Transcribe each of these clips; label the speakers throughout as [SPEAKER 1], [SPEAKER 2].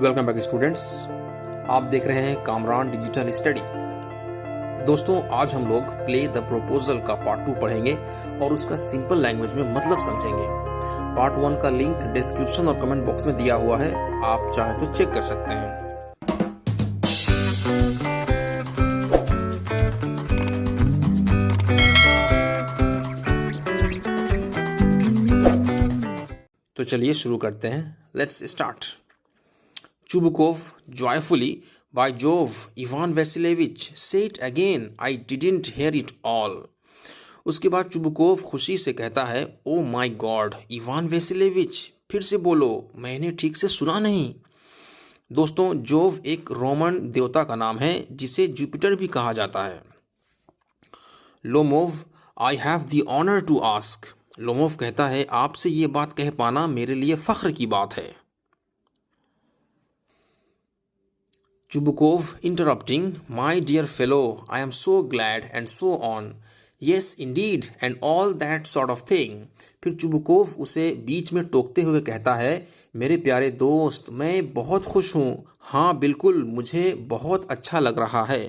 [SPEAKER 1] Welcome back students. आप देख रहे हैं कामरान डिजिटल स्टडी। दोस्तों, आज हम लोग प्ले द प्रपोजल का पार्ट 2 पढ़ेंगे और उसका सिंपल लैंग्वेज में मतलब समझेंगे। पार्ट 1 का लिंक डिस्क्रिप्शन और कमेंट बॉक्स में दिया हुआ है, आप चाहें तो चेक कर सकते हैं। तो चलिए शुरू करते हैं। Let's start. Chubukov joyfully, by Jove, Ivan Vasilievich, say it again, I didn't hear it all. उसके बाद चुबुकोव खुशी से कहता है, ओ माई गॉड इवान वेसिलेविच, फिर से बोलो, मैंने ठीक से सुना नहीं। दोस्तों, जोव एक रोमन देवता का नाम है जिसे जुपिटर भी कहा जाता है। Lomov, I have the honour to ask. Lomov कहता है, आपसे ये बात कह पाना मेरे लिए फख्र की बात है। Chubukov interrupting, my dear fellow, I am so glad and so on. Yes, indeed, and all that sort of thing. फिर चुबुकोव उसे बीच में टोकते हुए कहता है, मेरे प्यारे दोस्त, मैं बहुत खुश हूँ। हाँ बिल्कुल, मुझे बहुत अच्छा लग रहा है।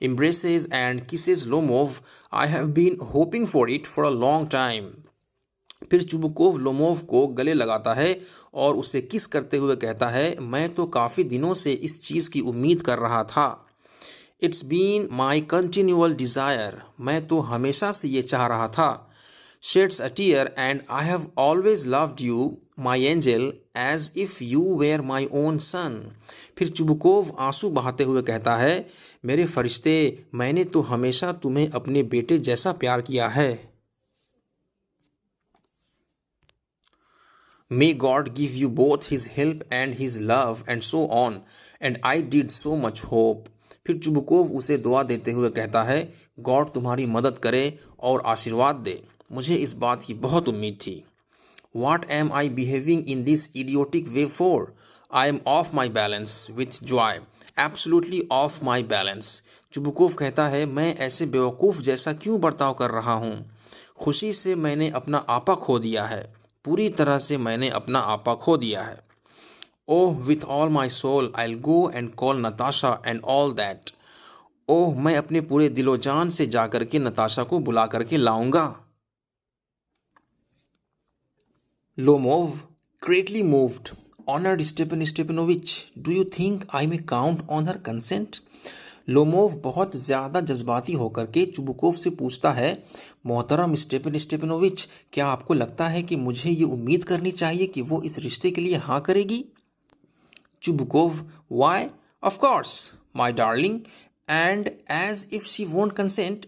[SPEAKER 1] Embraces and kisses Lomov, I have been hoping for it for a long time. फिर चुबुकोव लोमोव को गले लगाता है और उसे किस करते हुए कहता है, मैं तो काफ़ी दिनों से इस चीज़ की उम्मीद कर रहा था। It's been my continual desire, मैं तो हमेशा से ये चाह रहा था। Sheds a tear and I have always loved you my angel as if you were my own son. फिर चुबुकोव आंसू बहाते हुए कहता है, मेरे फरिश्ते, मैंने तो हमेशा तुम्हें अपने बेटे जैसा प्यार किया है। May God give you both his help and his love and so on, and I did so much hope. फिर चुबुकोव उसे दुआ देते हुए कहता है, गॉड तुम्हारी मदद करे और आशीर्वाद दे, मुझे इस बात की बहुत उम्मीद थी। What am I behaving in this idiotic way for? I am off my balance with joy, absolutely off my balance. Chubukov कहता है, मैं ऐसे बेवकूफ़ जैसा क्यों बर्ताव कर रहा हूँ? खुशी से मैंने अपना आपा खो दिया है, पूरी तरह से मैंने अपना आपा खो दिया है। Oh with all my soul I will go and call Natasha and all that. Oh, मैं अपने पूरे दिलो जान से जाकर के नताशा को बुला करके लाऊंगा। लोमोव, ग्रेटली मूव्ड, ऑनर्ड स्टेपन Stepanovich, do you think I may count on her consent? Lomov बहुत ज़्यादा जज्बाती होकर के चुबुकोव से पूछता है, मोहतरम स्टेपन स्टेपनोविच, क्या आपको लगता है कि मुझे ये उम्मीद करनी चाहिए कि वो इस रिश्ते के लिए हाँ करेगी? Chubukov, why of course my darling, and as if she won't consent.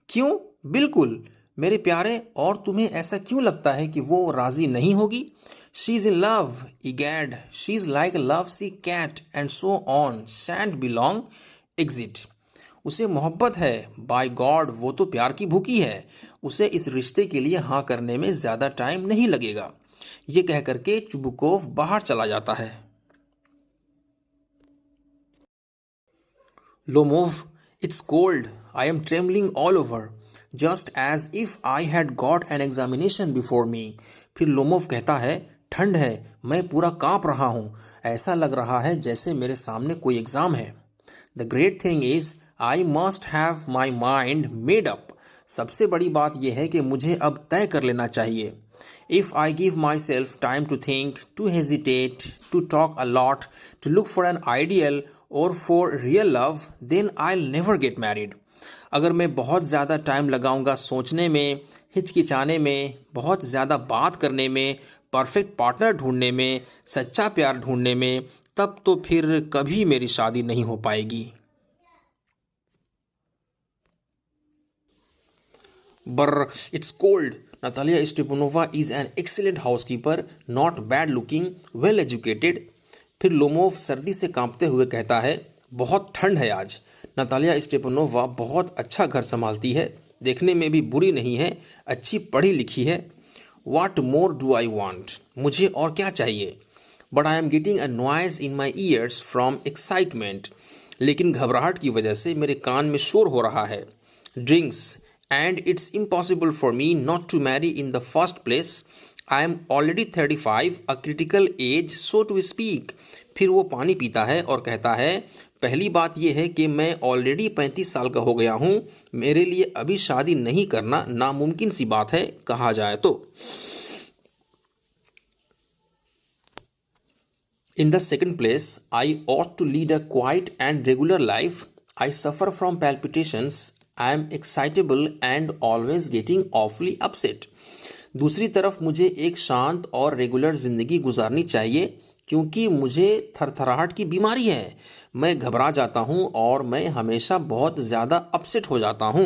[SPEAKER 1] क्यों, बिल्कुल मेरे प्यारे, और तुम्हें ऐसा क्यों लगता है कि वो राज़ी नहीं होगी? She is in love, egad, she is like a love sea cat and so on, sand belong exit. उसे मोहब्बत है, बाय गॉड वो तो प्यार की भूखी है, उसे इस रिश्ते के लिए हाँ करने में ज़्यादा टाइम नहीं लगेगा। ये कह करके चुबुकोव बाहर चला जाता है। Lomov, it's cold, I am trembling all over, just as if I had got an examination before me. फिर लोमोव कहता है, ठंड है, मैं पूरा कांप रहा हूँ, ऐसा लग रहा है जैसे मेरे सामने कोई एग्ज़ाम है। The great thing is, I must have my mind made up. सबसे बड़ी बात यह है कि मुझे अब तय कर लेना चाहिए। If I give myself time to think, to hesitate, to talk a lot, to look for an ideal or for real love, then I'll never get married. अगर मैं बहुत ज़्यादा टाइम लगाऊंगा सोचने में, हिचकिचाने में, बहुत ज़्यादा बात करने में, परफेक्ट पार्टनर ढूंढने में, सच्चा प्यार ढूंढने में, तब तो फिर कभी मेरी शादी नहीं हो पाएगी। Burr, it's cold, Natalia Stepanova is an excellent housekeeper, not bad looking, well educated. फिर लोमोव सर्दी से कांपते हुए कहता है, बहुत ठंड है आज, नतालिया स्टेपनोवा बहुत अच्छा घर संभालती है, देखने में भी बुरी नहीं है, अच्छी पढ़ी लिखी है। What more do I want? मुझे और क्या चाहिए? But I am getting a noise in my ears from excitement. लेकिन घबराहट की वजह से मेरे कान में शोर हो रहा है। Drinks, and it's impossible for me not to marry in the first place. I am already 35, a critical age so to speak. फिर वो पानी पीता है और कहता है, पहली बात यह है कि मैं ऑलरेडी 35 साल का हो गया हूँ, मेरे लिए अभी शादी नहीं करना नामुमकिन सी बात है, कहा जाए तो। In the second place, I ought to lead a quiet and regular life. I suffer from palpitations. I am excitable and always getting awfully upset. दूसरी तरफ मुझे एक शांत और रेगुलर ज़िंदगी गुजारनी चाहिए क्योंकि मुझे थरथराहट की बीमारी है। मैं घबरा जाता हूँ और मैं हमेशा बहुत ज़्यादा अपसेट हो जाता हूँ।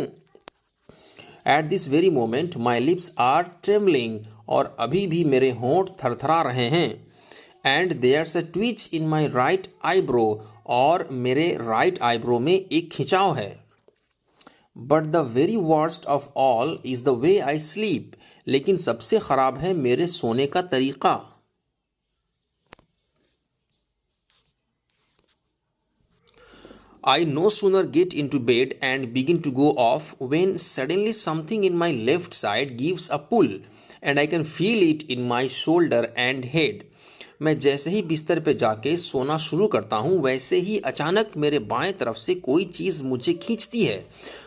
[SPEAKER 1] At this very moment, my lips are trembling. और अभी भी मेरे होंठ थरथरा रहे हैं। And there's a twitch in my right eyebrow. और मेरे right eyebrow में एक खिंचाव है। But the very worst of all is the way I sleep. लेकिन सबसे ख़राब है मेरे सोने का तरीक़ा। I no sooner get into bed and begin to go off when suddenly something in my left side gives a pull and I can feel it in my shoulder and head. मैं जैसे ही बिस्तर पे जाके सोना शुरू करता हूँ वैसे ही अचानक मेरे बाएं तरफ से कोई चीज़ मुझे खींचती है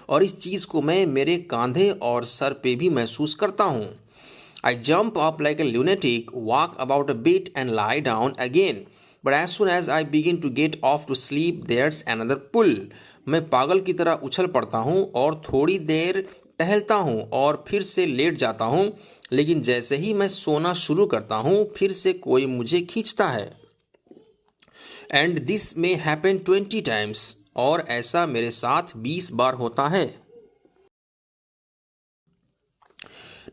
[SPEAKER 1] और इस चीज़ को मैं मेरे कांधे और सर पे भी महसूस करता हूँ। I jump up like a lunatic, walk about a bit and lie down again. But as soon as I begin to get off to sleep, there's another pull. मैं पागल की तरह उछल पड़ता हूँ और थोड़ी देर टहलता हूँ और फिर से लेट जाता हूँ, लेकिन जैसे ही मैं सोना शुरू करता हूँ फिर से कोई मुझे खींचता है। And this may happen 20 times. और ऐसा मेरे साथ 20 बार होता है।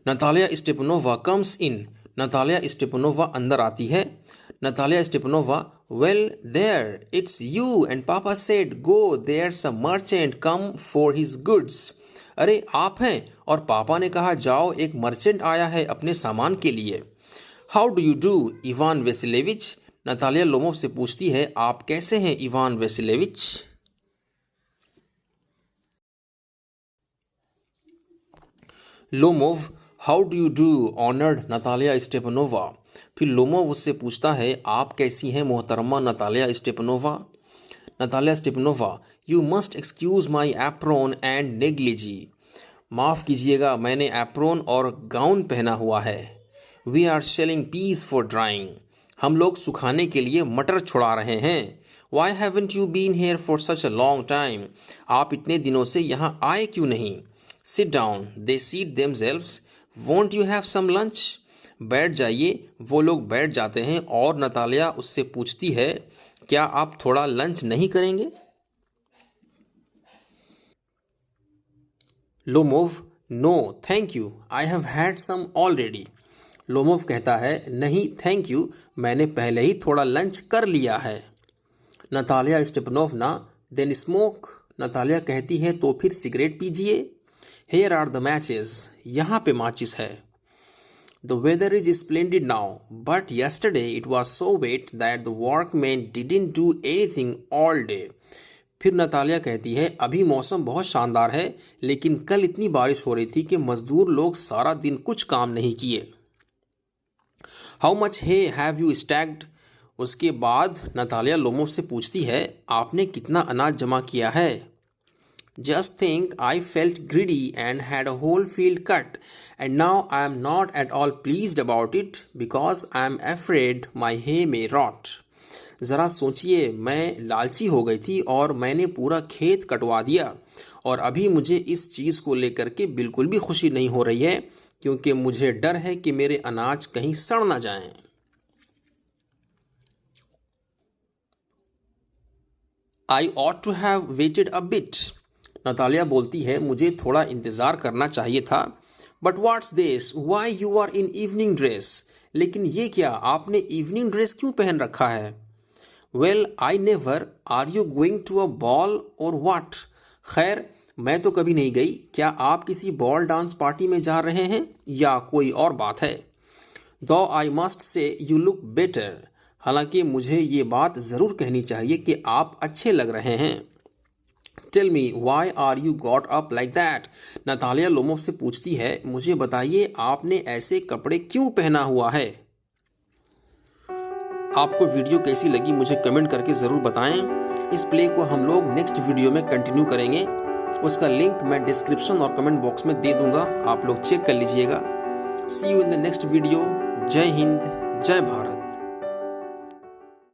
[SPEAKER 1] Natalia Stepanova comes in. Natalia Stepanova अंदर आती है। Natalia Stepanova, well there it's you and papa said go there's a merchant come for his goods. अरे आप हैं और पापा ने कहा जाओ एक मर्चेंट आया है अपने सामान के लिए। How do you do Ivan Vasilevich. Natalia Lomov से पूछती है, आप कैसे हैं Ivan Vasilevich. Lomov, how do you do honoured Natalia Stepanova. फिर लोमोव उससे पूछता है, आप कैसी हैं मोहतरमा Natalia Stepanova. Natalia Stepanova, you must excuse my apron and negligee. माफ़ कीजिएगा, मैंने एप्रोन और गाउन पहना हुआ है। We are shelling peas for drying. हम लोग सुखाने के लिए मटर छुड़ा रहे हैं। Why haven't you been here for such a long time. आप इतने दिनों से यहाँ आए क्यों नहीं। Sit down, they seat themselves. Won't you have some lunch. बैठ जाइए, वो लोग बैठ जाते हैं और नतालिया उससे पूछती है, क्या आप थोड़ा लंच नहीं करेंगे। Lomov, no thank you, I have had some already. Lomov कहता है, नहीं थैंक यू, मैंने पहले ही थोड़ा लंच कर लिया है। Natalia Stepanovna, then smoke. Natalia कहती है, तो फिर सिगरेट पीजिए। Here are the matches. यहाँ पे माचिस है। The weather is splendid now, but yesterday it was so wet that the workmen didn't do anything all day. फिर नतालिया कहती है, अभी मौसम बहुत शानदार है, लेकिन कल इतनी बारिश हो रही थी कि मजदूर लोग सारा दिन कुछ काम नहीं किए। How much hay have you stacked. उसके बाद नतालिया लोमोव से पूछती है, आपने कितना अनाज जमा किया है। Just think, I felt greedy and had a whole field cut, and now I am not at all pleased about it because I am afraid my hay may rot. ज़रा सोचिए, मैं लालची हो गई थी और मैंने पूरा खेत कटवा दिया और अभी मुझे इस चीज़ को लेकर के बिल्कुल भी खुशी नहीं हो रही है क्योंकि मुझे डर है कि मेरे अनाज कहीं सड़ ना जाएं। I ought to have waited a bit. Natalia बोलती है, मुझे थोड़ा इंतज़ार करना चाहिए था। But what's this, why you are in evening dress. लेकिन ये क्या, आपने इवनिंग ड्रेस क्यों पहन रखा है। Well I never, are you going to a ball or what. खैर, मैं तो कभी नहीं गई, क्या आप किसी बॉल डांस पार्टी में जा रहे हैं या कोई और बात है। दो I must say you look better. हालांकि मुझे ये बात ज़रूर कहनी चाहिए कि आप अच्छे लग रहे हैं। Tell me why are you got up like that. Natalia Lomov से पूछती है, मुझे बताइए आपने ऐसे कपड़े क्यों पहना हुआ है। आपको वीडियो कैसी लगी मुझे कमेंट करके ज़रूर बताएं। इस प्ले को हम लोग नेक्स्ट वीडियो में कंटिन्यू करेंगे। उसका लिंक मैं डिस्क्रिप्शन और कमेंट बॉक्स में दे दूंगा, आप लोग चेक कर लीजिएगा। See you in the next video. जय हिंद, जय भारत।